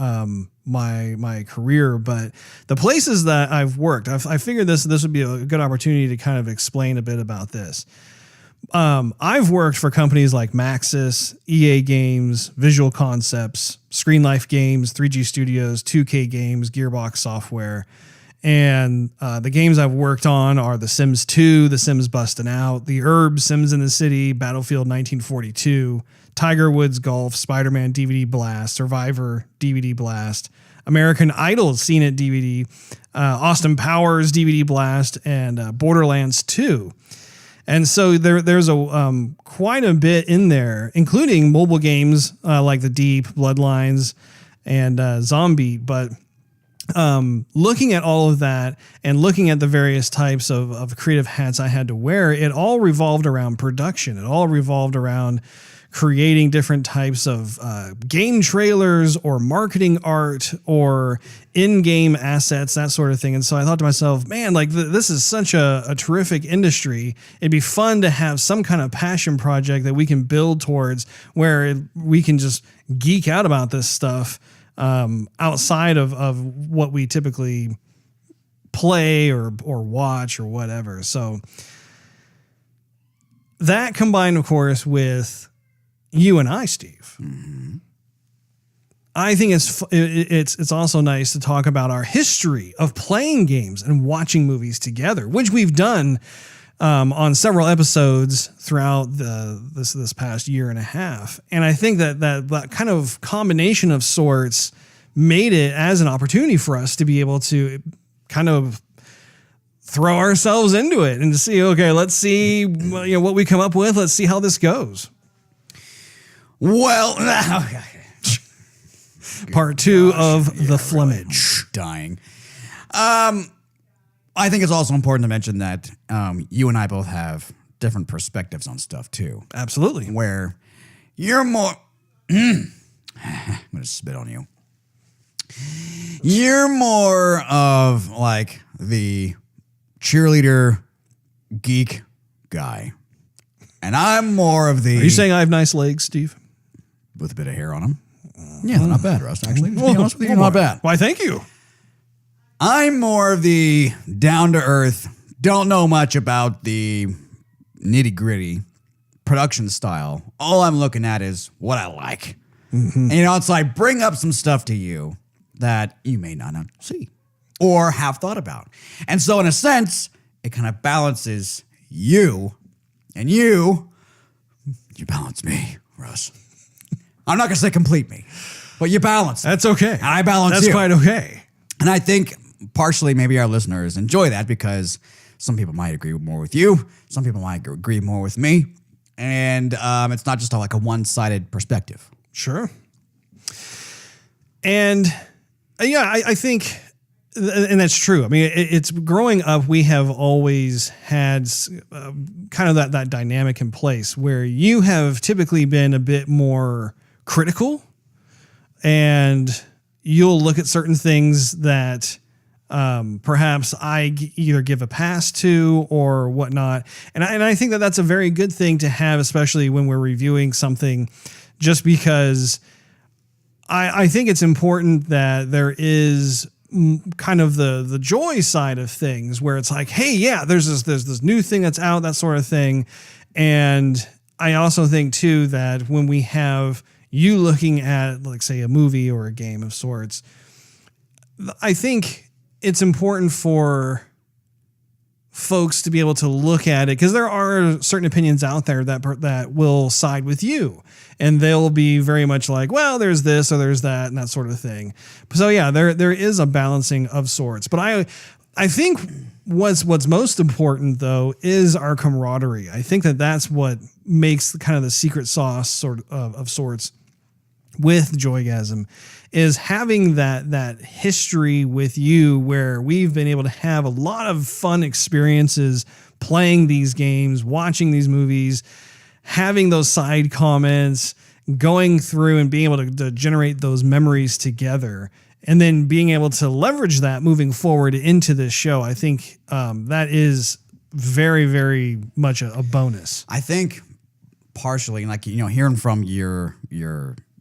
my career, but the places that I've worked, I figured this would be a good opportunity to kind of explain a bit about this. I've worked for companies like Maxis, EA Games, Visual Concepts, Screen Life Games, 3G Studios, 2K Games, Gearbox Software. And the games I've worked on are The Sims 2, The Sims Bustin' Out, The Herb, Sims in the City, Battlefield 1942, Tiger Woods Golf, Spider-Man DVD Blast, Survivor DVD Blast, American Idol CNET DVD, Austin Powers DVD Blast, and Borderlands 2. And so there's a quite a bit in there, including mobile games like The Deep, Bloodlines, and Zombie, but looking at all of that and looking at the various types of creative hats I had to wear, it all revolved around production. It all revolved around creating different types of game trailers or marketing art or in-game assets, that sort of thing. And so I thought to myself, man, like this is such a terrific industry. It'd be fun to have some kind of passion project that we can build towards where we can just geek out about this stuff outside of what we typically play or watch or whatever. So that combined, of course, with you and I, Steve, I think it's also nice to talk about our history of playing games and watching movies together, which we've done on several episodes throughout this past year and a half. And I think that kind of combination of sorts made it as an opportunity for us to be able to kind of throw ourselves into it and to see, okay, let's see what we come up with. Let's see how this goes. Well, part two of the Flemage. Dying. I think it's also important to mention that you and I both have different perspectives on stuff too. Absolutely. Where you're more... I'm going to spit on you. You're more of like the cheerleader geek guy. And I'm more of the... Are you saying I have nice legs, Steve? With a bit of hair on them. Yeah, they're not bad, Russ, actually. To be honest with you, not bad. Why, thank you. I'm more of the down-to-earth, don't know much about the nitty-gritty production style. All I'm looking at is what I like. Mm-hmm. And, it's like bring up some stuff to you that you may not see or have thought about. And so, in a sense, it kind of balances you, and you balance me, Russ. I'm not going to say complete me, but you balance me. That's okay. And I balance you. That's quite okay. And I think partially maybe our listeners enjoy that because some people might agree more with you. Some people might agree more with me. And it's not just like a one-sided perspective. Sure. And I think, and that's true. I mean, it's growing up, we have always had kind of that dynamic in place where you have typically been a bit more critical and you'll look at certain things that perhaps either give a pass to or whatnot. And I think that that's a very good thing to have, especially when we're reviewing something, just because I think it's important that there is kind of the joy side of things where it's like, hey, yeah, there's this new thing that's out, that sort of thing. And I also think too, that when we have you looking at, like, say, a movie or a game of sorts, I think it's important for folks to be able to look at it, because there are certain opinions out there that will side with you, and they'll be very much like, well, there's this or there's that and that sort of thing. So yeah, there is a balancing of sorts, but I think what's most important though is our camaraderie. I think that that's what makes kind of the secret sauce sort of sorts with Joygasm, is having that history with you, where we've been able to have a lot of fun experiences playing these games, watching these movies, having those side comments, going through and being able to generate those memories together, and then being able to leverage that moving forward into this show. I think that is very, very much a bonus. I think partially, like, hearing from your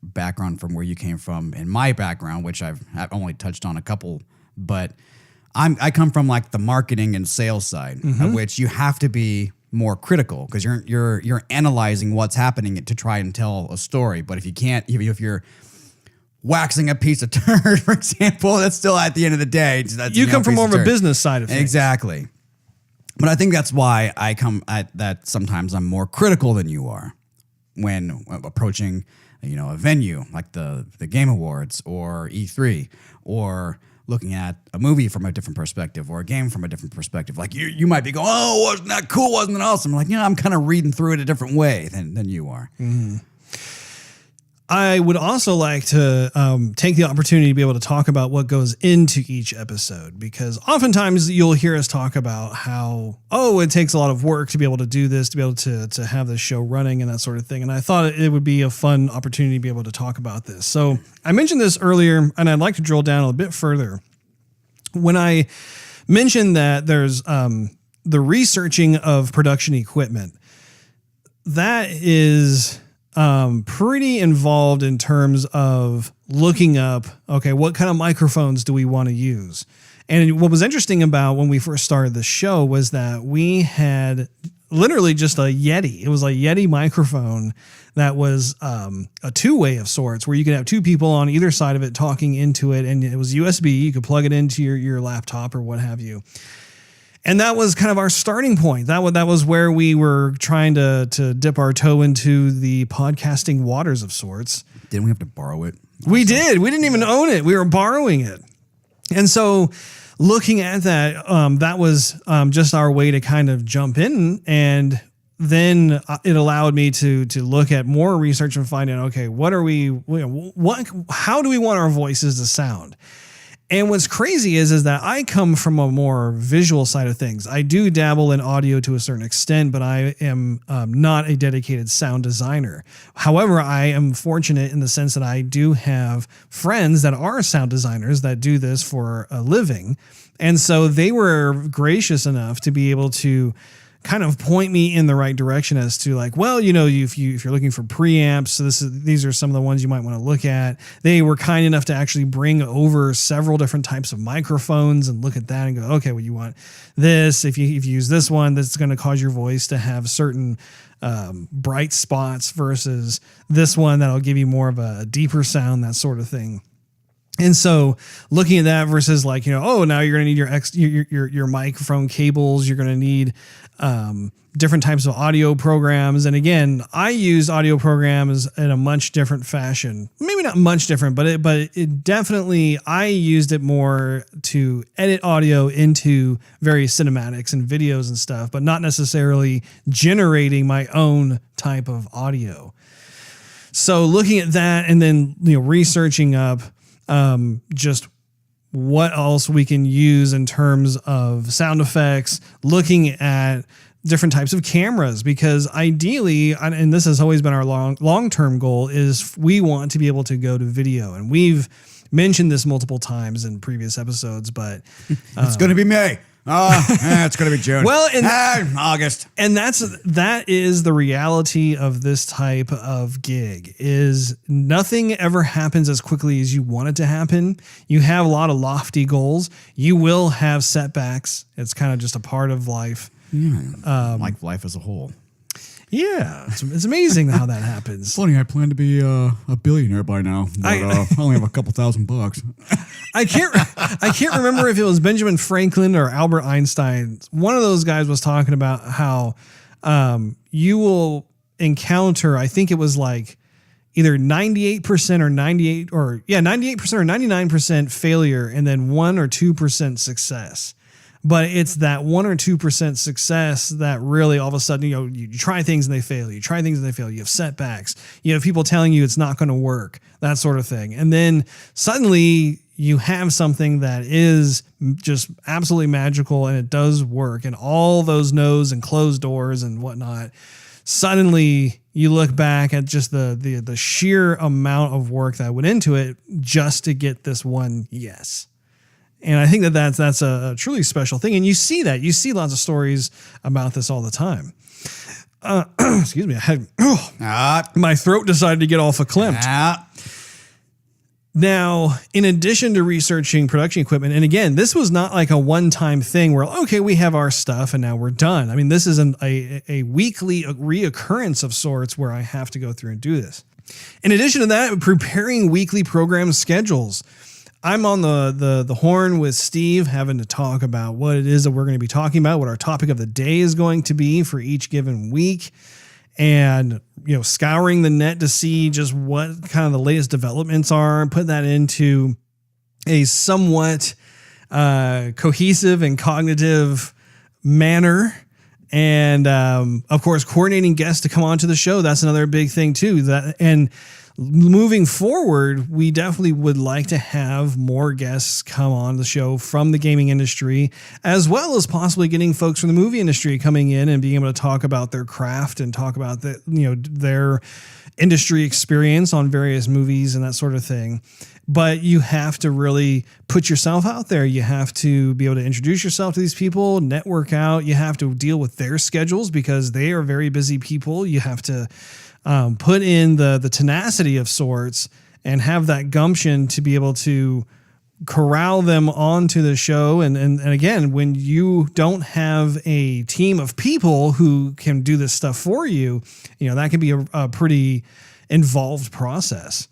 background, from where you came from, and my background, which I've only touched on a couple, but I come from like the marketing and sales side, of which you have to be more critical, because you're analyzing what's happening to try and tell a story. But if you can't, if you're waxing a piece of turd, for example, that's still, at the end of the day, you come from more of a business side of things. Exactly. But I think that's why I come at that. Sometimes I'm more critical than you are when approaching, a venue like the Game Awards or E3, or looking at a movie from a different perspective or a game from a different perspective. Like you might be going, oh, wasn't that cool? Wasn't it awesome? Like, I'm kind of reading through it a different way than you are. Mm-hmm. I would also like to take the opportunity to be able to talk about what goes into each episode, because oftentimes you'll hear us talk about how, it takes a lot of work to be able to do this, to be able to have this show running and that sort of thing. And I thought it would be a fun opportunity to be able to talk about this. So I mentioned this earlier, and I'd like to drill down a bit further. When I mentioned that there's the researching of production equipment, that is pretty involved in terms of looking up, okay, what kind of microphones do we want to use? And what was interesting about when we first started the show was that we had literally just a Yeti. It was a Yeti microphone that was a two-way of sorts, where you could have two people on either side of it talking into it, and it was USB. You could plug it into your laptop or what have you. And that was kind of our starting point. That was where we were trying to dip our toe into the podcasting waters of sorts. Didn't we have to borrow it? We did. We didn't even own it. We were borrowing it. And so looking at that, that was just our way to kind of jump in. And then it allowed me to look at more research and find out, okay, how do we want our voices to sound? And what's crazy is that I come from a more visual side of things. I do dabble in audio to a certain extent, but I am not a dedicated sound designer. However, I am fortunate in the sense that I do have friends that are sound designers that do this for a living. And so they were gracious enough to be able to kind of point me in the right direction as to, like, well, if you're looking for preamps, so these are some of the ones you might want to look at. They were kind enough to actually bring over several different types of microphones and look at that and go, okay, well, you want this. If you use this one, that's going to cause your voice to have certain bright spots versus this one that'll give you more of a deeper sound, that sort of thing. And so looking at that versus, like, now you're going to need your microphone cables. You're going to need different types of audio programs. And again, I use audio programs in a much different fashion. Maybe not much different, but it definitely, I used it more to edit audio into various cinematics and videos and stuff, but not necessarily generating my own type of audio. So looking at that and then, researching up just what else we can use in terms of sound effects, looking at different types of cameras, because ideally, and this has always been our long-term goal, is we want to be able to go to video. And we've mentioned this multiple times in previous episodes, but it's going to be May. It's going to be June. Well, in August. And that is the reality of this type of gig, is nothing ever happens as quickly as you want it to happen. You have a lot of lofty goals. You will have setbacks. It's kind of just a part of life. Like life as a whole. Yeah, it's amazing how that happens. Funny, I plan to be a billionaire by now, but I only have a couple $1,000. I can't remember if it was Benjamin Franklin or Albert Einstein. One of those guys was talking about how you will encounter, I think it was like either 98% or 98% or 99% failure, and then 1 or 2% success. But it's that 1 or 2% success that really all of a sudden, you try things and they fail. You try things and they fail. You have setbacks. You have people telling you it's not going to work, that sort of thing. And then suddenly you have something that is just absolutely magical and it does work. And all those no's and closed doors and whatnot, suddenly you look back at just the sheer amount of work that went into it just to get this one yes. And I think that's a truly special thing. And you see that. You see lots of stories about this all the time. Excuse me. I had my throat decided to get all verklempt. Now, in addition to researching production equipment, and again, this was not like a one-time thing where, okay, we have our stuff and now we're done. I mean, this is a weekly reoccurrence of sorts where I have to go through and do this. In addition to that, preparing weekly program schedules. I'm on the horn with Steve, having to talk about what it is that we're going to be talking about, what our topic of the day is going to be for each given week, and scouring the net to see just what kind of the latest developments are, and put that into a somewhat cohesive and cognitive manner. And of course, coordinating guests to come onto the show. That's another big thing too. Moving forward, we definitely would like to have more guests come on the show from the gaming industry, as well as possibly getting folks from the movie industry coming in and being able to talk about their craft and talk about their industry experience on various movies and that sort of thing. But you have to really put yourself out there. You have to be able to introduce yourself to these people, network out. You have to deal with their schedules because they are very busy people. You have to put in the tenacity of sorts and have that gumption to be able to corral them onto the show. And again, when you don't have a team of people who can do this stuff for you, that can be a pretty involved process.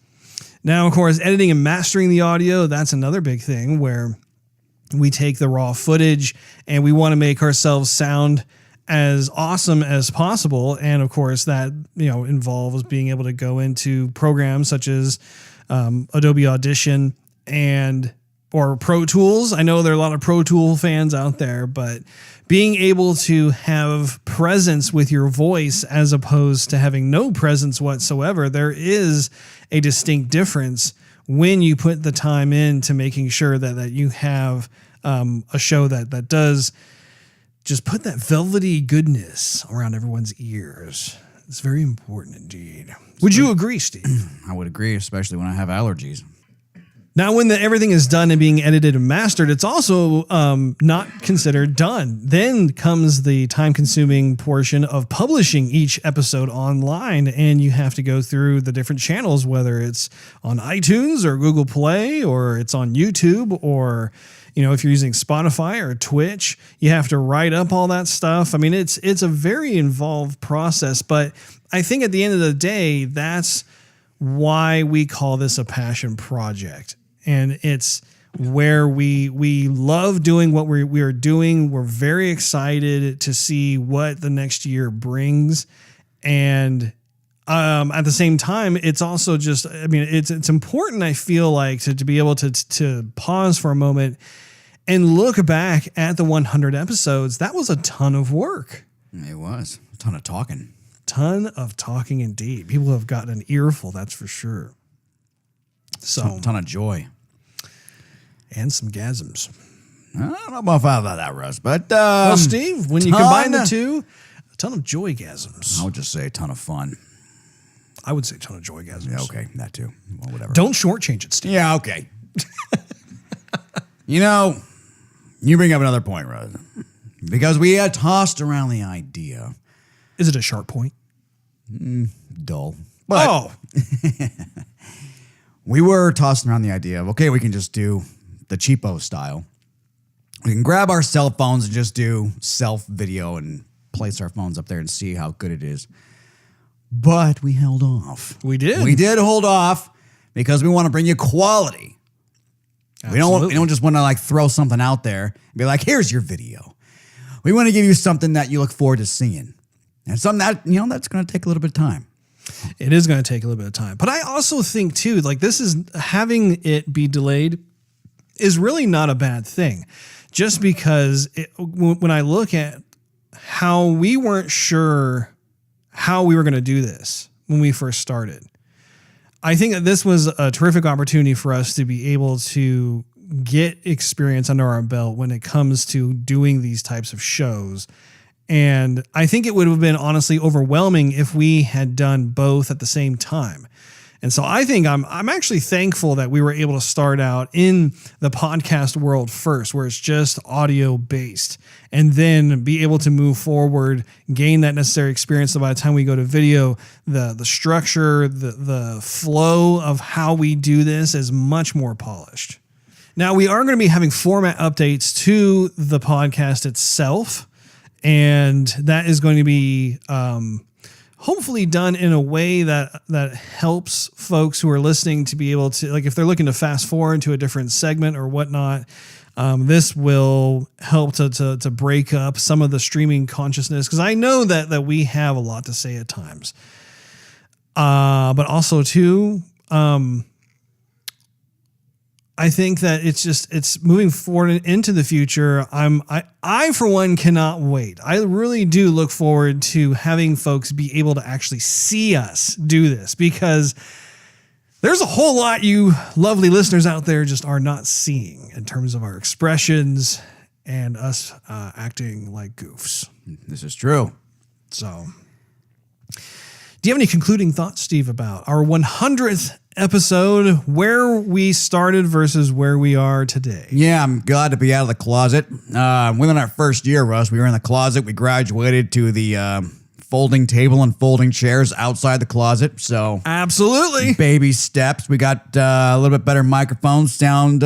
Now, of course, editing and mastering the audio, that's another big thing where we take the raw footage and we want to make ourselves sound as awesome as possible. And of course that, involves being able to go into programs such as Adobe Audition or Pro Tools. I know there are a lot of Pro Tool fans out there, but being able to have presence with your voice as opposed to having no presence whatsoever, there is a distinct difference when you put the time into making sure that you have a show that does just put that velvety goodness around everyone's ears. It's very important indeed. Would you agree, Steve? I would agree, especially when I have allergies. Now, when everything is done and being edited and mastered, it's also not considered done. Then comes the time-consuming portion of publishing each episode online, and you have to go through the different channels, whether it's on iTunes or Google Play, or it's on YouTube, or if you're using Spotify or Twitch, you have to write up all that stuff. I mean, it's a very involved process, but I think at the end of the day, that's why we call this a passion project. And it's where we love doing what we are doing. We're very excited to see what the next year brings. And at the same time, it's also just, it's important, I feel like, to be able to pause for a moment and look back at the 100 episodes. That was a ton of work. It was a ton of talking. Ton of talking indeed. People have gotten an earful, that's for sure. So ton of joy. And some gasms. I don't know about that, Russ, but Well, Steve, when you combine the ton- two, a ton of joygasms. I would just say a ton of fun. I would say a ton of joygasms. Yeah, okay, that too. Well, whatever. Don't shortchange it, Steve. Yeah, okay. You bring up another point, Russ, because we had tossed around the idea. Is it a sharp point? Dull. But we were tossing around the idea of, okay, we can just do the cheapo style. We can grab our cell phones and just do self video and place our phones up there and see how good it is. But we held off. We did. We did hold off because we want to bring you quality. We don't just want to like throw something out there and be like, here's your video. We want to give you something that you look forward to seeing. And something that, that's going to take a little bit of time. It is going to take a little bit of time. But I also think, too, like this is having it be delayed is really not a bad thing. Just because when I look at how we weren't sure how we were going to do this when we first started, I think that this was a terrific opportunity for us to be able to get experience under our belt when it comes to doing these types of shows. And I think it would have been honestly overwhelming if we had done both at the same time. And so I think I'm actually thankful that we were able to start out in the podcast world first, where it's just audio based, and then be able to move forward, gain that necessary experience. So by the time we go to video, the structure, the flow of how we do this is much more polished. Now we are going to be having format updates to the podcast itself. And that is going to be hopefully done in a way that helps folks who are listening to be able to, like if they're looking to fast forward to a different segment or whatnot, this will help to break up some of the streaming consciousness. Because I know that we have a lot to say at times. But also too, I think that it's moving forward into the future. I for one cannot wait. I really do look forward to having folks be able to actually see us do this, because there's a whole lot you lovely listeners out there just are not seeing in terms of our expressions and us acting like goofs. This is true. So, do you have any concluding thoughts, Steve, about our 100th episode, where we started versus where we are today? Yeah, I'm glad to be out of the closet. Within our first year, Russ, we were in the closet. We graduated to the folding table and folding chairs outside the closet. So Absolutely. baby steps. We got a little bit better microphones, sound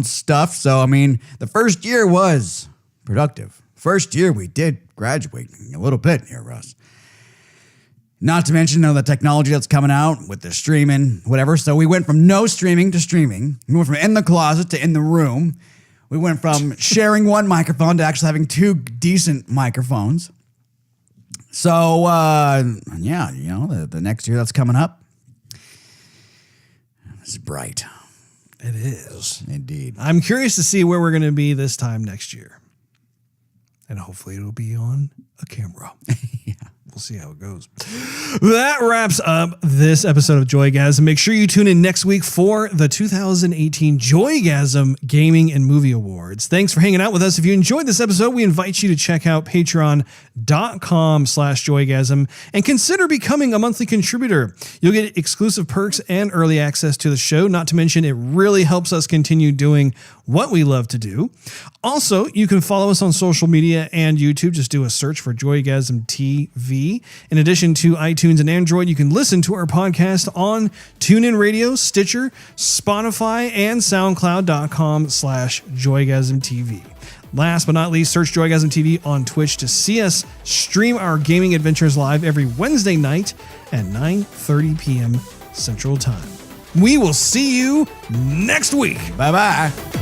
stuff. So, I mean, the first year was productive. First year, we did graduate a little bit here, Russ. Not to mention the technology that's coming out with the streaming, whatever. So we went from no streaming to streaming. We went from in the closet to in the room. We went from sharing one microphone to actually having two decent microphones. So, the next year that's coming up is bright. It is. Indeed. I'm curious to see where we're going to be this time next year. And hopefully it'll be on a camera. Yeah. We'll see how it goes. That wraps up this episode of Joygasm. Make sure you tune in next week for the 2018 Joygasm Gaming and Movie Awards. Thanks for hanging out with us. If you enjoyed this episode, we invite you to check out patreon.com/Joygasm and consider becoming a monthly contributor. You'll get exclusive perks and early access to the show. Not to mention, it really helps us continue doing what we love to do. Also, you can follow us on social media and YouTube. Just do a search for Joygasm TV. In addition to iTunes and Android, you can listen to our podcast on TuneIn Radio, Stitcher, Spotify, and SoundCloud.com/JoygasmTV. Last but not least, search Joygasm TV on Twitch to see us stream our gaming adventures live every Wednesday night at 9:30 p.m. Central Time. We will see you next week. Bye-bye.